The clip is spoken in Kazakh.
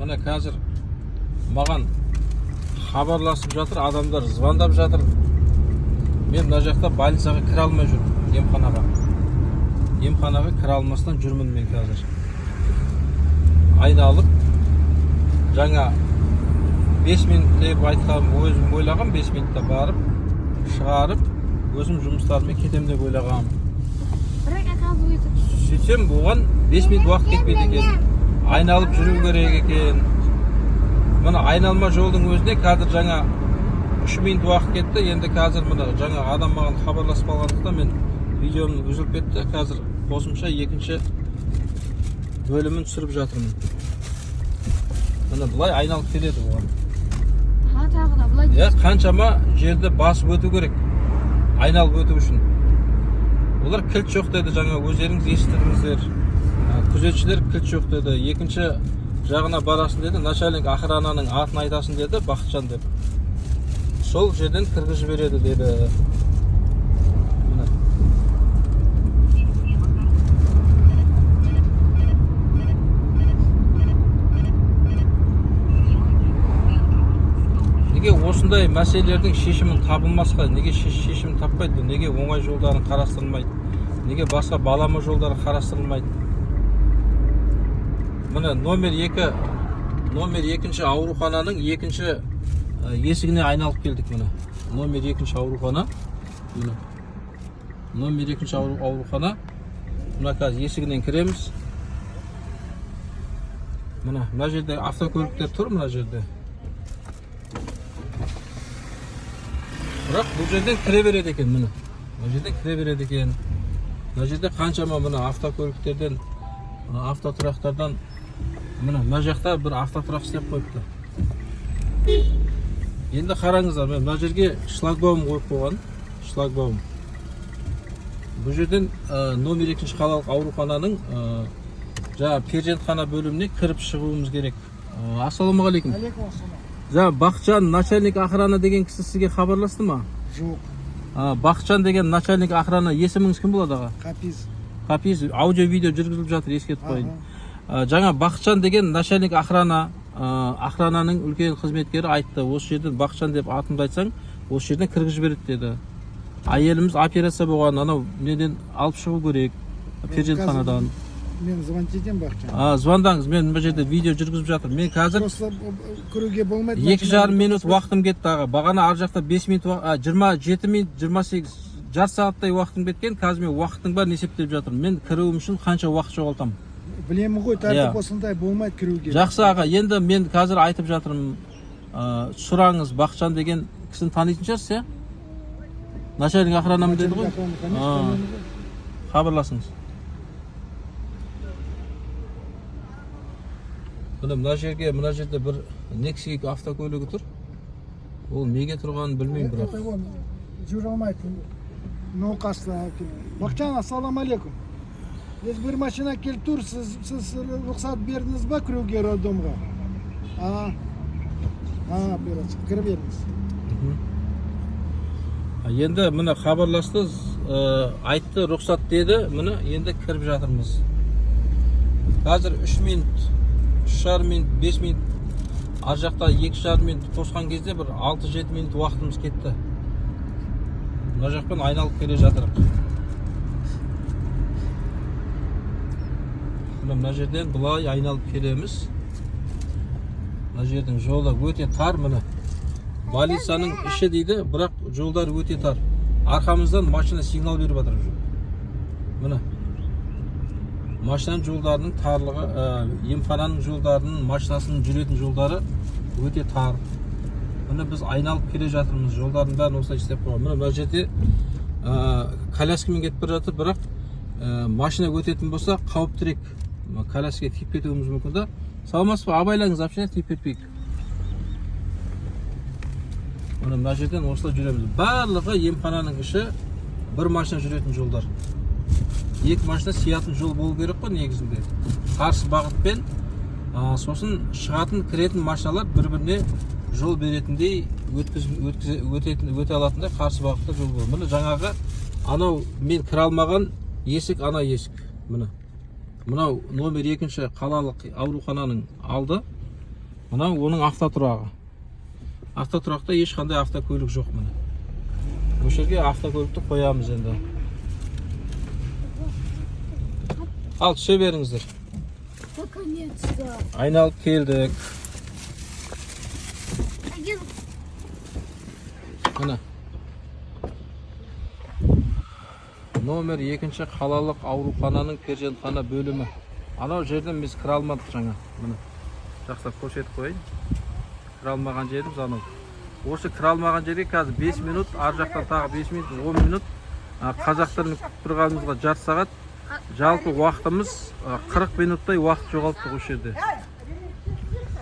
мына қазір маған хабарласып жатыр, адамдар звондап жатыр. Мен мына жақта больницаға кіре алмай жүрмін, емханаға. Емханаға кіре алмастан жүрмін мен қазір. Айналып, жаңа 5 минут деп айтқам, өзім ойлағам, 5 минутта барып, шығарып, өзім жұмыстарыммен кетем деп ойлағам. Сөйтсем, оған 5 минут уақыт кетпейді екен. Айналып жүру керек екен. Мына айналма жолдың өзіне қазір жаңа 3 минут уақыт кетті. Енді қазір мына жаңа адам маған хабарласып қалғандықтан мен видеоның үзіліп кетті. Қазір қосымша екінші бөлімін түсіріп жатырмын. Мына бұлай айналып келеді оған. Тағы да бұлай. Қаншама жерді басып өту керек. Айналып өту үшін. Олар кілт жоқ деді, жаңа өздеріңіз естідіңіздер. Күзетшілер кілт жоқ деді. Екінші жағына барасын деді, начальник охрананың атын айтасын деді, Бақытжан деп. Сол жерден кіргізіп жібереді деді. Неге осындай мәселелердің шешімін табылмасқа, неге шешімін таппайды, неге оңай жолдарын қарастырылмайды, неге басқа балама жолдары қарастырылмайды. Мына номер 2 аурухананың екінші есігіне айналып келдік. Мына номер 2 аурухана. Мына номер 2 аурухана. Мына қазір есігінен кіреміз. Мына жерде автокөліктер тұр, мына жерде. Бірақ бұл жерден кіре береді екен, мына. Мына жерден кіре береді екен. Мына жерде қаншама мына автокөліктерден, автотұрақтардан, мына жақта бір автотұрақ істеп қойыпты. Енді қараңыздар, мен мына жерге шлагбаум қойып қойған, шлагбаум. Бұл жерден номер 2 қалалық аурухананың жаңа перзентхана бөліміне кіріп шығуымыз керек. Ассалаумағалейкум. Жаңа Бақытжан начальник охрана деген кісі сізге хабарласты ма? Жоқ. Бақытжан деген начальник охрана, есіміңіз кім болады аға? Қапиз. Қапиз, аудио-видео жүргізіліп жатыр, ескертіп қойын. Жаңа Бақытжан деген начальник охрананың үлкен қызметкері айтты. Осы жерден Бақытжан деп атымды айтсаң, осы жерден кіргізіп жібереді деді. Әйеліміз операция болған, анау неден алып шығу керек, перзентханадан. Мен звонить етем Бақытжан. Звондаңыз, мен бұл жерде видео жүргізіп жатыр. Мен қазір кіруге болмайды. 2,5 минут уақытым кетті аға. Бағана ар жақта 5 минут, 27 минут, 28 жарты сағаттай уақытым кеткен. Қазір мен уақыттың бәрін есептеп жатырмын. Мен кіруім үшін қанша уақыт жоғалтамын? Білемін ғой, тәртіп осындай болмайды кіруге. Жақсы аға, енді мен қазір айтып жатырмын. Сұраңыз, Бақытжан деген кісіні танитын шығарсыз, иә? Начальник охранамын деді ғой. Хабарласыңыз. Мына жерде бір Nexia автокөлігі тұр. Ол неге тұрғанын білмеймін бірақ. Жүре алмайды. Науқасты. Бақытжан, ассалаумағалейкум. Bir машина келіп тұр, сіз рұқсат бердіңіз ба кіруге роддомға? Кіріп беріңіз. Енді мына хабарласты, айтты, рұқсат деді, мына енді кіріп жатырмыз. Қазір 3 минут, 3,5 минут, 5 минут, ар жақта 2,5 минут қосқан кезде бір 6-7 минут уақытымыз кетті. Мына жақпен айналып келе жатырық. Мына жерден бұлай айналып келеміз. Мына жердің жолы өте тар, мына. Больницаның іші дейді, бірақ жолдар өте тар. Арқамыздан машина сигнал беріп жатыр. Мына. Машинаның жолдарының тарлығы, емхананың жолдарының, машинасының жүретін жолдары өте тар. Мына біз айналып келе жатырмыз, жолдардың бәрін осылай істеп қойған. Мына жерде коляскамен кетіп бара жатыр, бірақ машина өтетін болса қауіптірек. Коляскаға тиіп кетуіміз мүмкін да. Саламатсыз ба, абайлаңыз, апшына тиіп кетпейік. Мына жерден осылай жүреміз. Барлығы емхананың іші бір машина жүретін жолдар. 2 машина сиятын жол болу керек қой негізінде. Қарсы бағытпен сосын шығатын, кіретін машиналар бір-біріне жол беретіндей, өте алатындай қарсы бағытта жол болу. Мына жаңағы анау мен кіре алмаған есік, ана есік. Мынау номер 2 қалалық аурухананың алды. Мынау оның автотұрағы. Автотұрақта ешқандай автокөлік жоқ міне. Бұл жерге автокөлікті қоямыз енді. Ал түсе беріңіздер. Наконец-то. Айналып келдік. Міне. Номер 2-ші қалалық аурухананың перзентхана бөлімі. Анау жерден біз кіре алмадық жаңа. Міне. Жақсылап көрсетіп қойайын. Кіре алмаған жеріміз анау. Осы кіре алмаған жерге қазір 5 минут, ар жақтан тағы 5 минут, 10 минут. Қазақтардың күтіп тұрғанымызға жарты сағат. Жалпы уақытымыз 40 минуттай уақыт жоғалттық осы жерде.